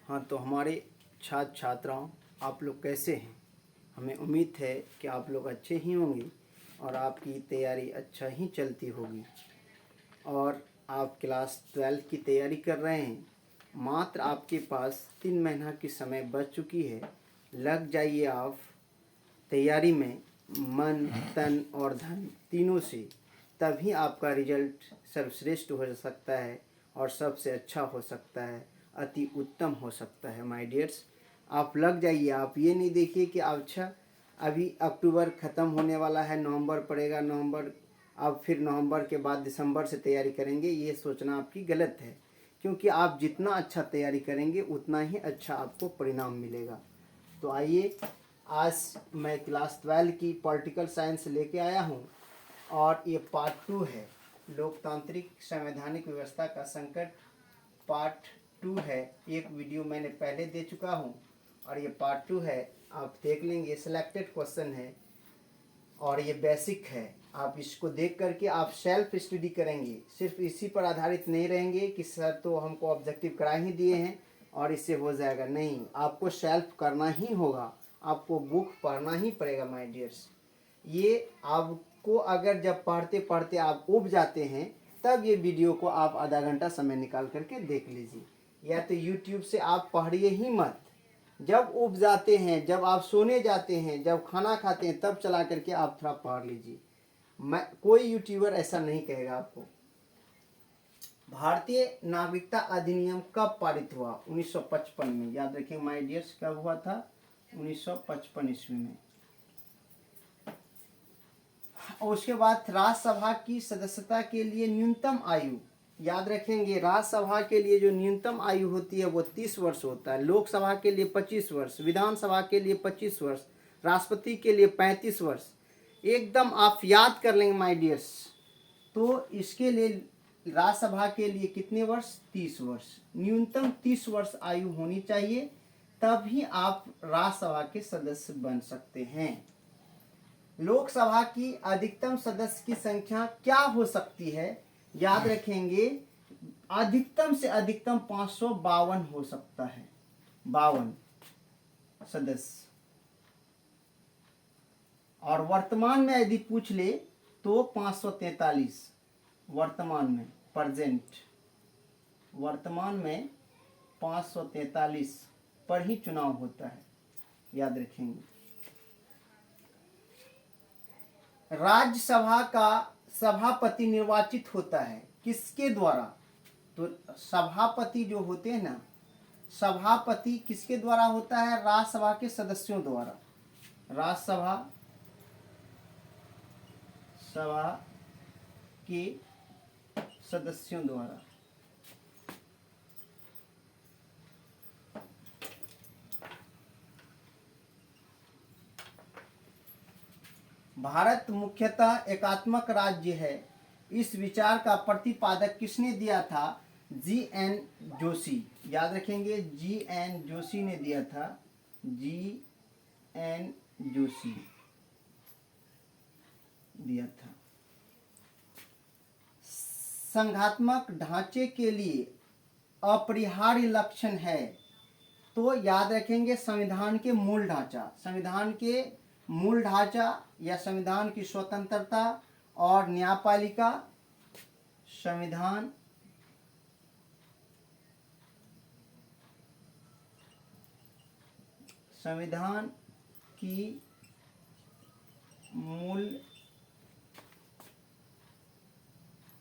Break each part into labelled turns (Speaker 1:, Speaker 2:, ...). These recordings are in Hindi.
Speaker 1: हाँ, तो हमारे छात्र छात्राओं, आप लोग कैसे हैं? हमें उम्मीद है कि आप लोग अच्छे ही होंगे और आपकी तैयारी अच्छा ही चलती होगी और आप क्लास 12 की तैयारी कर रहे हैं। मात्र आपके पास 3 महीना की समय बच चुकी है। लग जाइए आप तैयारी में मन, तन और धन तीनों से, तभी आपका रिजल्ट सर्वश्रेष्ठ हो सकता है और सबसे अच्छा हो सकता है, अति उत्तम हो सकता है। माय डियर्स, आप लग जाइए। आप ये नहीं देखिए कि अच्छा अभी अक्टूबर ख़त्म होने वाला है, नवंबर पड़ेगा, नवंबर अब फिर नवंबर के बाद दिसंबर से तैयारी करेंगे। ये सोचना आपकी गलत है, क्योंकि आप जितना अच्छा तैयारी करेंगे उतना ही अच्छा आपको परिणाम मिलेगा। तो आइए, आज मैं क्लास 12 की पॉलिटिकल साइंस लेके आया हूँ और ये पार्ट 2 है। लोकतांत्रिक संवैधानिक व्यवस्था का संकट पार्ट 2 है। एक वीडियो मैंने पहले दे चुका हूँ और ये पार्ट 2 है। आप देख लेंगे, सिलेक्टेड क्वेश्चन है और ये बेसिक है। आप इसको देख करके आप सेल्फ स्टडी करेंगे, सिर्फ इसी पर आधारित नहीं रहेंगे कि सर तो हमको ऑब्जेक्टिव करा ही दिए हैं और इससे हो जाएगा। नहीं, आपको सेल्फ करना ही होगा, आपको बुक पढ़ना ही पड़ेगा माय डियर्स। ये आपको अगर जब पढ़ते पढ़ते आप उब जाते हैं, तब ये वीडियो को आप आधा घंटा समय निकाल करके देख लीजिए, या तो यूट्यूब से आप पढ़िए ही मत। जब उब जाते हैं, जब आप सोने जाते हैं, जब खाना खाते हैं, तब चला करके आप थोड़ा पढ़ लीजिए। मैं कोई यूट्यूबर ऐसा नहीं कहेगा आपको। भारतीय नागरिकता अधिनियम कब पारित हुआ? 1955 में। याद रखें माय डियर्स, कब हुआ था? 1955 ईस्वी में। और उसके बाद राज्यसभा की सदस्यता के लिए न्यूनतम आयु, याद रखेंगे, राज्यसभा के लिए जो न्यूनतम आयु होती है वो 30 वर्ष होता है। लोकसभा के लिए 25 वर्ष, विधानसभा के लिए 25 वर्ष, राष्ट्रपति के लिए 35 वर्ष। एकदम आप याद कर लेंगे माय डियर्स। तो इसके लिए राज्यसभा के लिए कितने वर्ष? 30 वर्ष। न्यूनतम 30 वर्ष आयु होनी चाहिए, तभी आप राज्यसभा के सदस्य बन सकते हैं। लोकसभा की अधिकतम सदस्य की संख्या क्या हो सकती है? याद रखेंगे, अधिकतम से अधिकतम 552 हो सकता है, 52 सदस्य। और वर्तमान में यदि पूछ ले तो 543। वर्तमान में, प्रेजेंट, वर्तमान में 543 पर ही चुनाव होता है, याद रखेंगे। राज्यसभा का सभापति निर्वाचित होता है किसके द्वारा? तो सभापति जो होते हैं ना, सभापति किसके द्वारा होता है? राज्यसभा के सदस्यों द्वारा। राज्यसभा के सदस्यों द्वारा। भारत मुख्यतः एकात्मक राज्य है, इस विचार का प्रतिपादक किसने दिया था? जी.एन. जोशी। याद रखेंगे, जी.एन. जोशी ने दिया था, जी.एन. जोशी दिया था। संघात्मक ढांचे के लिए अपरिहार्य लक्षण है, तो याद रखेंगे संविधान के मूल ढांचा। संविधान के मूल ढांचा या संविधान की स्वतंत्रता और न्यायपालिका। संविधान की मूल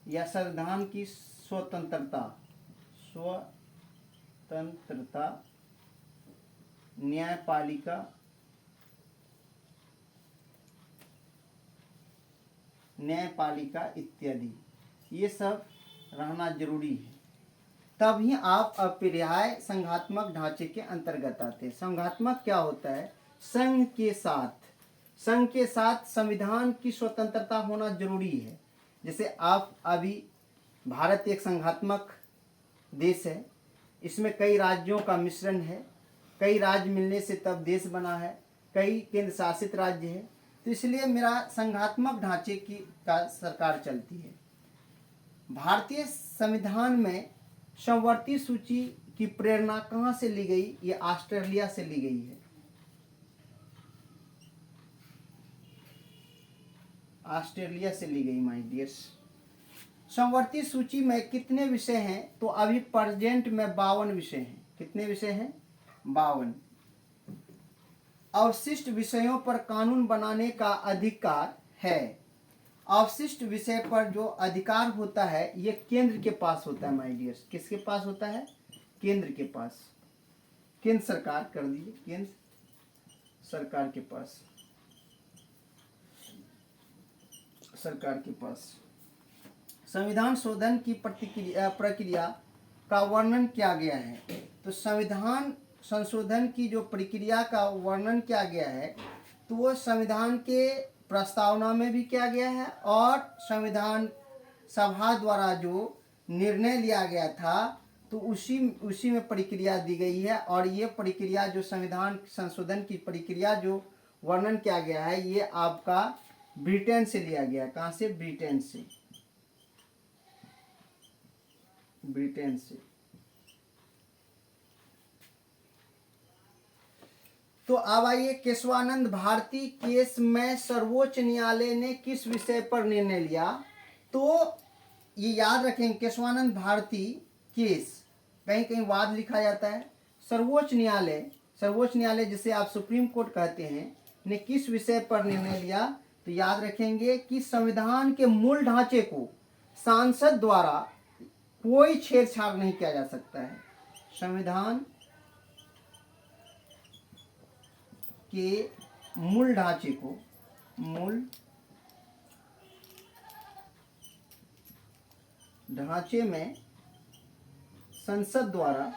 Speaker 1: या संविधान की स्वतंत्रता, न्यायपालिका इत्यादि, ये सब रहना जरूरी है, तभी आप अपरिहार्य संघात्मक ढांचे के अंतर्गत आते हैं। संघात्मक क्या होता है? संघ के साथ संविधान की स्वतंत्रता होना जरूरी है। जैसे आप अभी, भारत एक संघात्मक देश है, इसमें कई राज्यों का मिश्रण है, कई राज्य मिलने से तब देश बना है, कई केंद्र शासित राज्य है, तो इसलिए मेरा संघात्मक ढांचे की का सरकार चलती है। भारतीय संविधान में समवर्ती सूची की प्रेरणा कहाँ से ली गई? ये ऑस्ट्रेलिया से ली गई है। ऑस्ट्रेलिया से ली गई माय डियर्स। समवर्ती सूची में कितने विषय हैं? तो अभी प्रेजेंट में 52 विषय हैं। कितने विषय हैं? 52। अवशिष्ट विषयों पर कानून बनाने का अधिकार है। अवशिष्ट विषय पर जो अधिकार होता है ये केंद्र के पास होता है माय डियर्स। किसके पास होता है? केंद्र के पास। केंद्र सरकार, कर दीजिए, केंद्र सरकार के पास, सरकार के पास। संविधान शोधन की प्रक्रिया का वर्णन किया गया है। तो संविधान संशोधन की जो प्रक्रिया का वर्णन किया गया है तो वो संविधान के प्रस्तावना में भी किया गया है और संविधान सभा द्वारा जो निर्णय लिया गया था तो उसी में प्रक्रिया दी गई है। और ये प्रक्रिया जो संविधान संशोधन की प्रक्रिया जो वर्णन किया गया है ये आपका ब्रिटेन से लिया गया। कहाँ से? ब्रिटेन से, ब्रिटेन से। तो अब आइए, केशवानंद भारती केस में सर्वोच्च न्यायालय ने किस विषय पर निर्णय लिया? तो ये याद रखें, केशवानंद भारती केस, कहीं कहीं वाद लिखा जाता है। सर्वोच्च न्यायालय जिसे आप सुप्रीम कोर्ट कहते हैं, ने किस विषय पर निर्णय लिया? तो याद रखेंगे कि संविधान के मूल ढांचे को सांसद द्वारा कोई छेड़छाड़ नहीं किया जा सकता है। संविधान के मूल ढांचे को, मूल ढांचे में संसद द्वारा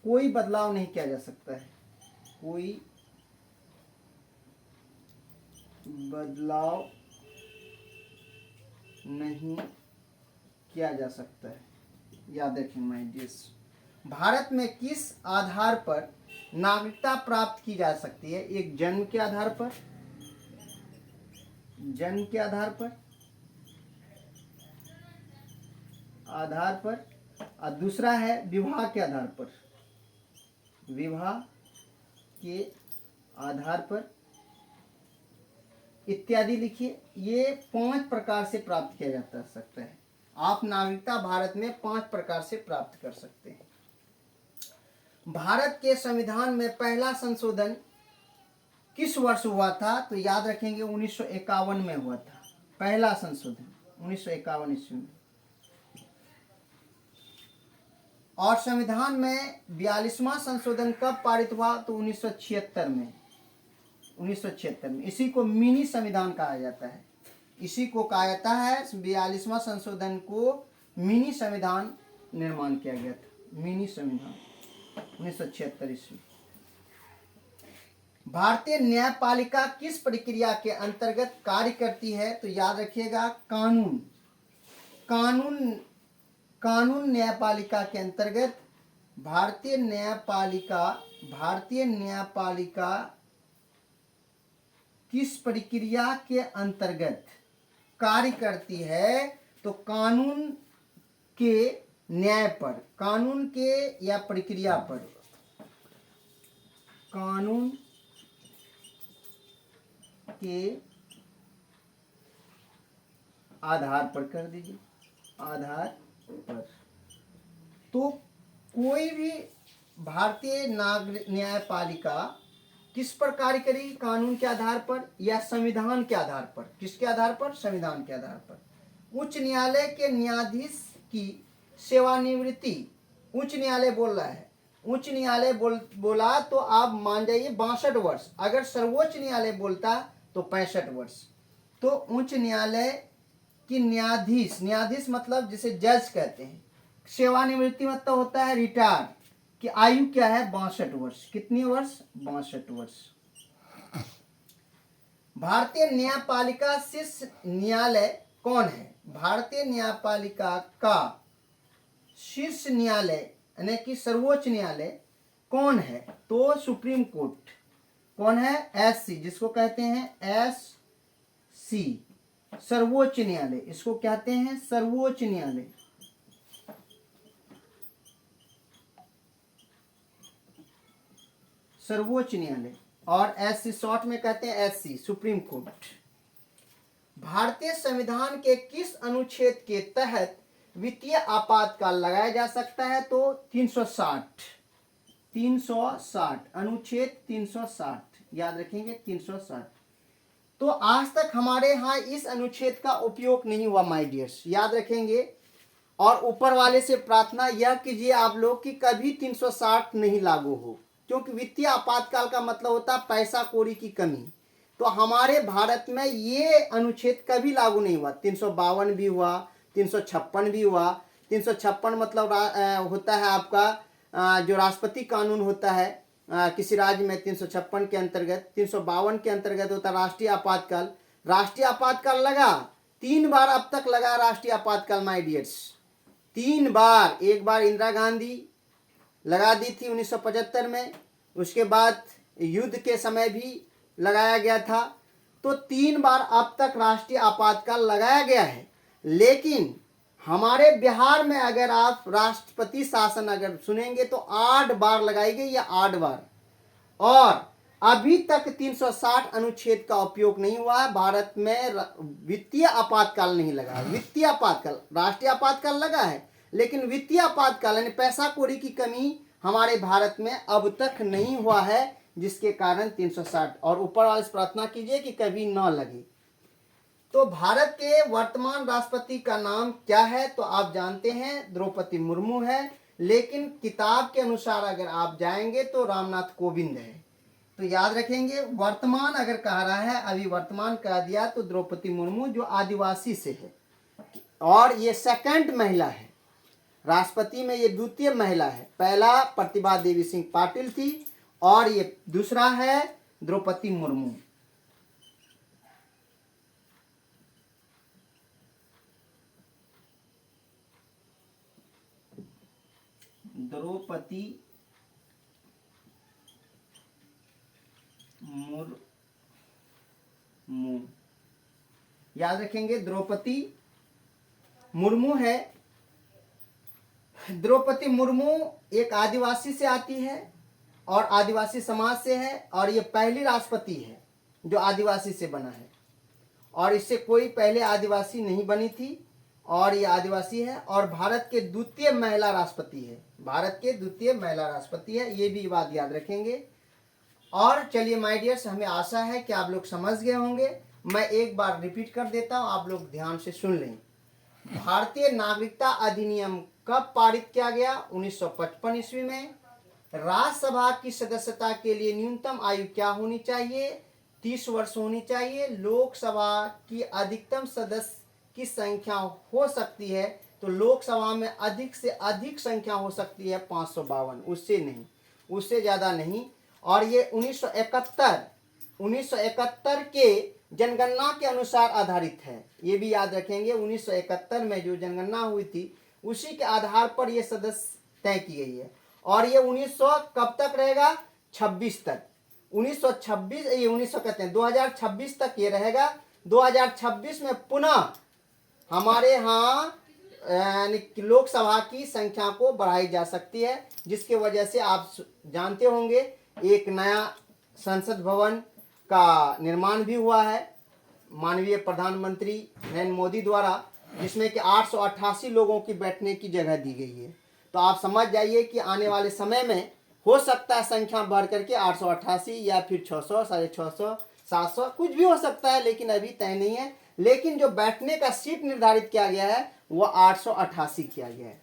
Speaker 1: कोई बदलाव नहीं किया जा सकता है। कोई बदलाव नहीं किया जा सकता है। याद रखें माय डियर्स। भारत में किस आधार पर नागरिकता प्राप्त की जा सकती है? एक जन्म के आधार पर, जन्म के आधार पर और दूसरा है विवाह के आधार पर, विवाह के आधार पर इत्यादि लिखिए। ये 5 प्रकार से प्राप्त किया जा सकता है। आप नागरिकता भारत में 5 प्रकार से प्राप्त कर सकते हैं। भारत के संविधान में पहला संशोधन किस वर्ष हुआ था? तो याद रखेंगे 1951 में हुआ था पहला संशोधन, 1951 ईस्वी में। और संविधान में 42वां संशोधन कब पारित हुआ? तो 1976 में, 1976 में। इसी को मिनी संविधान कहा जाता है। इसी को कहा जाता है 42वां संशोधन को मिनी संविधान निर्माण किया गया था। मिनी संविधान 1976 ईस्वी। भारतीय न्यायपालिका किस प्रक्रिया के अंतर्गत कार्य करती है? तो याद रखिएगा, कानून न्यायपालिका के अंतर्गत भारतीय न्यायपालिका किस प्रक्रिया के अंतर्गत कार्य करती है? तो कानून के न्याय पर, कानून के या प्रक्रिया पर, कानून के आधार पर, कर दीजिए, आधार पर। तो कोई भी भारतीय न्यायपालिका किस पर कार्य करेगी? कानून के आधार पर या संविधान के आधार पर? किसके आधार पर? संविधान के आधार पर। उच्च न्यायालय के न्यायाधीश की सेवानिवृत्ति, उच्च न्यायालय बोल रहा है, उच्च न्यायालय बोला तो आप मान जाइए 62 वर्ष। अगर सर्वोच्च न्यायालय बोलता तो 65 वर्ष। तो उच्च न्यायालय की न्यायाधीश मतलब जिसे जज कहते हैं, सेवानिवृत्ति मतलब होता है रिटायर, कि आयु क्या है? 62 वर्ष। कितनी वर्ष? 62 वर्ष। भारतीय न्यायपालिका शीर्ष न्यायालय कौन है? भारतीय न्यायपालिका का शीर्ष न्यायालय यानी कि सर्वोच्च न्यायालय कौन है? तो सुप्रीम कोर्ट। कौन है? एससी, जिसको कहते हैं एससी, सर्वोच्च न्यायालय। इसको कहते हैं सर्वोच्च न्यायालय। सर्वोच्च न्यायालय, और एससी शॉर्ट में कहते हैं एससी, सुप्रीम कोर्ट। भारतीय संविधान के किस अनुच्छेद के तहत वित्तीय आपातकाल लगाया जा सकता है? तो 360 अनुच्छेद 360, याद रखेंगे 360। तो आज तक हमारे यहाँ इस अनुच्छेद का उपयोग नहीं हुआ माय डियर्स, याद रखेंगे। और ऊपर वाले से प्रार्थना यह कीजिए आप लोग कि कभी 360 नहीं लागू हो, क्योंकि वित्तीय आपातकाल का मतलब होता है पैसा कौड़ी की कमी। तो हमारे भारत में ये अनुच्छेद कभी लागू नहीं हुआ। 352 भी हुआ, 356 भी हुआ। 356 मतलब होता है आपका जो राष्ट्रपति कानून होता है किसी राज्य में, 356 के अंतर्गत। 352 के अंतर्गत होता है राष्ट्रीय आपातकाल। राष्ट्रीय आपातकाल लगा 3 बार अब तक लगा राष्ट्रीय आपातकाल माय डियर्स, 3 बार। एक बार इंदिरा गांधी लगा दी थी 1975 में, उसके बाद युद्ध के समय भी लगाया गया था। तो 3 बार अब तक राष्ट्रीय आपातकाल लगाया गया है। लेकिन हमारे बिहार में अगर आप राष्ट्रपति शासन अगर सुनेंगे तो 8 बार लगाई गई, या 8 बार। और अभी तक 360 अनुच्छेद का उपयोग नहीं हुआ है। भारत में वित्तीय आपातकाल नहीं लगा। वित्तीय आपातकाल, राष्ट्रीय आपातकाल लगा है, लेकिन वित्तीय आपातकाल यानी पैसा कौड़ी की कमी हमारे भारत में अब तक नहीं हुआ है, जिसके कारण 360। और ऊपर वाले से प्रार्थना कीजिए कि कभी न लगे। तो भारत के वर्तमान राष्ट्रपति का नाम क्या है? तो आप जानते हैं द्रौपदी मुर्मू है, लेकिन किताब के अनुसार अगर आप जाएंगे तो रामनाथ कोविंद है। तो याद रखेंगे, वर्तमान अगर कह रहा है, अभी वर्तमान कह दिया तो द्रौपदी मुर्मू जो आदिवासी से है, और ये सेकंड महिला है राष्ट्रपति में, ये द्वितीय महिला है। पहला प्रतिभा देवी सिंह पाटिल थी, और ये दूसरा है द्रौपदी मुर्मू। द्रौपदी मुर्मू, याद रखेंगे द्रौपदी मुर्मू है। द्रौपदी मुर्मू एक आदिवासी से आती है और आदिवासी समाज से है, और ये पहली राष्ट्रपति है जो आदिवासी से बना है, और इससे कोई पहले आदिवासी नहीं बनी थी, और ये आदिवासी है। और भारत के द्वितीय महिला राष्ट्रपति है, भारत के द्वितीय महिला राष्ट्रपति है, ये भी बात याद रखेंगे। और चलिए माय डियर्स, हमें आशा है कि आप लोग समझ गए होंगे। मैं एक बार रिपीट कर देता हूँ, आप लोग ध्यान से सुन लें। भारतीय नागरिकता अधिनियम कब पारित किया गया? 1955 ईस्वी में। राज्यसभा की सदस्यता के लिए न्यूनतम आयु क्या होनी चाहिए? 30 वर्ष होनी चाहिए। लोकसभा की अधिकतम सदस्य की संख्या हो सकती है, तो लोकसभा में अधिक से अधिक संख्या हो सकती है 552, उससे नहीं, उससे ज़्यादा नहीं। और ये 1971 के जनगणना के अनुसार आधारित है, ये भी याद रखेंगे। 1971 में जो जनगणना हुई थी उसी के आधार पर ये सदस्य तय की गई है। और ये 1900 कब तक रहेगा? 26 तक। 1926 ये 1900 कहते हैं 2026 तक ये रहेगा। 2026 में पुनः हमारे यहाँ लोकसभा की संख्या को बढ़ाई जा सकती है, जिसके वजह से आप जानते होंगे एक नया संसद भवन का निर्माण भी हुआ है माननीय प्रधानमंत्री नरेंद्र मोदी द्वारा, जिसमें कि 888 लोगों की बैठने की जगह दी गई है। तो आप समझ जाइए कि आने वाले समय में हो सकता है संख्या बढ़ करके 888 या फिर 600, 650, 700 कुछ भी हो सकता है, लेकिन अभी तय नहीं है। लेकिन जो बैठने का सीट निर्धारित किया गया है वो 888 किया गया है।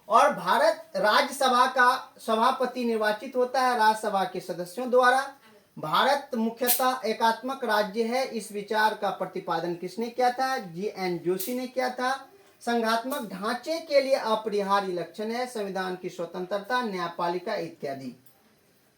Speaker 1: और भारत राज्यसभा का सभापति निर्वाचित होता है राज्यसभा के सदस्यों द्वारा। भारत मुख्यतः एकात्मक राज्य है, इस विचार का प्रतिपादन किसने किया था? जी.एन. जोशी ने किया था। संघात्मक ढांचे के लिए अपरिहार्य लक्षण है संविधान की स्वतंत्रता, न्यायपालिका इत्यादि।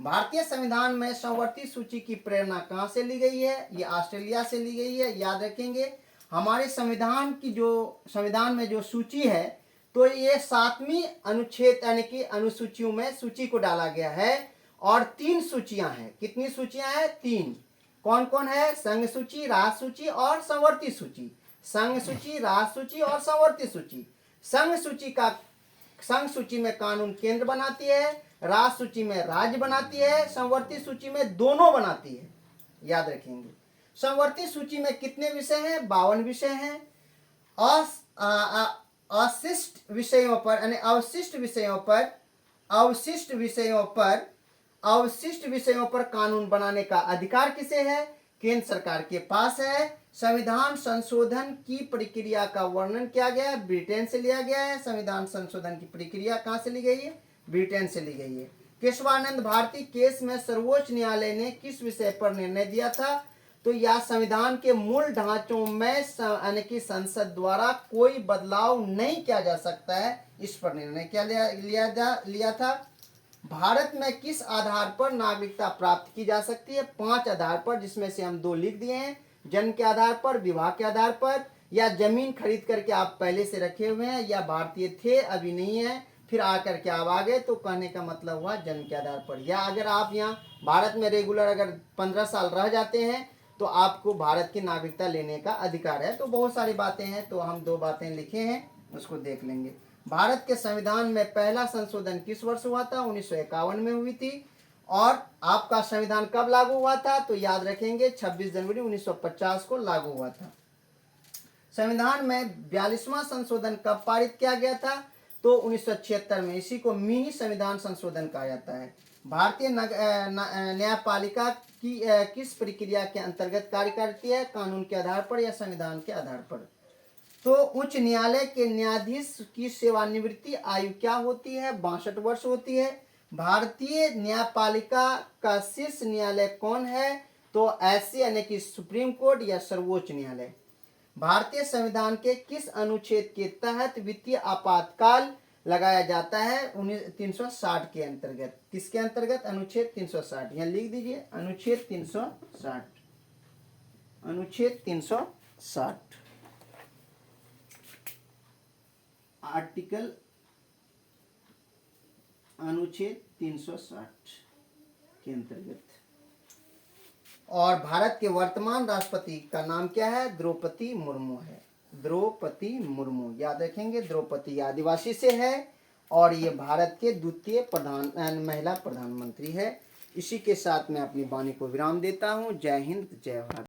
Speaker 1: भारतीय संविधान में संवर्ती सूची की प्रेरणा कहाँ से ली गई है? ये ऑस्ट्रेलिया से ली गई है, याद रखेंगे। हमारे संविधान में जो सूची है, तो ये 7वीं अनुच्छेद यानी कि अनुसूचियों में सूची को डाला गया है। और 3 सूचियां हैं। कितनी सूचियां हैं? 3। कौन कौन है? संघ सूची, राज्य सूची और संवर्ती सूची। संघ सूची, राज्य सूची और संवर्ती सूची। संघ सूची में कानून केंद्र बनाती है, राष्ट्र सूची में राज्य बनाती है, समवर्ती सूची में दोनों बनाती है, याद रखेंगे। समवर्ती सूची में कितने विषय हैं? 52 विषय हैं। अशिष्ट विषयों पर यानी अवशिष्ट विषयों पर कानून बनाने का अधिकार किसे है? केंद्र सरकार के पास है। संविधान संशोधन की प्रक्रिया का वर्णन किया गया है, ब्रिटेन से लिया गया है। संविधान संशोधन की प्रक्रिया कहां से ली गई है? ब्रिटेन से ली गई है। केशवानंद भारती केस में सर्वोच्च न्यायालय ने किस विषय पर निर्णय दिया था? तो यह संविधान के मूल ढांचों में यानी कि संसद द्वारा कोई बदलाव नहीं किया जा सकता है, इस पर निर्णय क्या लिया था। भारत में किस आधार पर नागरिकता प्राप्त की जा सकती है? 5 आधार पर, जिसमें से हम 2 लिख दिए हैं। जन्म के आधार पर, विवाह के आधार पर, या जमीन खरीद करके आप पहले से रखे हुए हैं, या भारतीय थे अभी नहीं है फिर आकर के आप आ गए, तो कहने का मतलब हुआ जन्म के आधार पर। या अगर आप यहाँ भारत में रेगुलर अगर 15 साल रह जाते हैं तो आपको भारत की नागरिकता लेने का अधिकार है। तो बहुत सारी बातें हैं, तो हम 2 बातें लिखे हैं, उसको देख लेंगे। भारत के संविधान में पहला संशोधन किस वर्ष हुआ था? 1951 में हुई थी। और आपका संविधान कब लागू हुआ था? तो याद रखेंगे 26 जनवरी 1950 को लागू हुआ था। संविधान में 42वां संशोधन कब पारित किया गया था? तो 1976 में। इसी को मिनी संविधान संशोधन कहा जाता है। भारतीय न्यायपालिका की किस प्रक्रिया के अंतर्गत कार्य करती है? कानून के आधार पर या संविधान के आधार पर? तो उच्च न्यायालय के न्यायाधीश की सेवानिवृत्ति आयु क्या होती है? 62 वर्ष होती है। भारतीय न्यायपालिका का शीर्ष न्यायालय कौन है? तो ऐसे यानी कि सुप्रीम कोर्ट या सर्वोच्च न्यायालय। भारतीय संविधान के किस अनुच्छेद के तहत वित्तीय आपातकाल लगाया जाता है? 360 के अंतर्गत। किसके अंतर्गत? अनुच्छेद 360। यहाँ लिख दीजिए अनुच्छेद 360। अनुच्छेद 360 आर्टिकल अनुच्छेद 360 के अंतर्गत। और भारत के वर्तमान राष्ट्रपति का नाम क्या है? द्रौपदी मुर्मू है। द्रौपदी मुर्मू, याद रखेंगे। द्रौपदी आदिवासी से है और ये भारत के द्वितीय महिला प्रधानमंत्री है। इसी के साथ मैं अपनी वाणी को विराम देता हूँ। जय हिंद, जय भारत।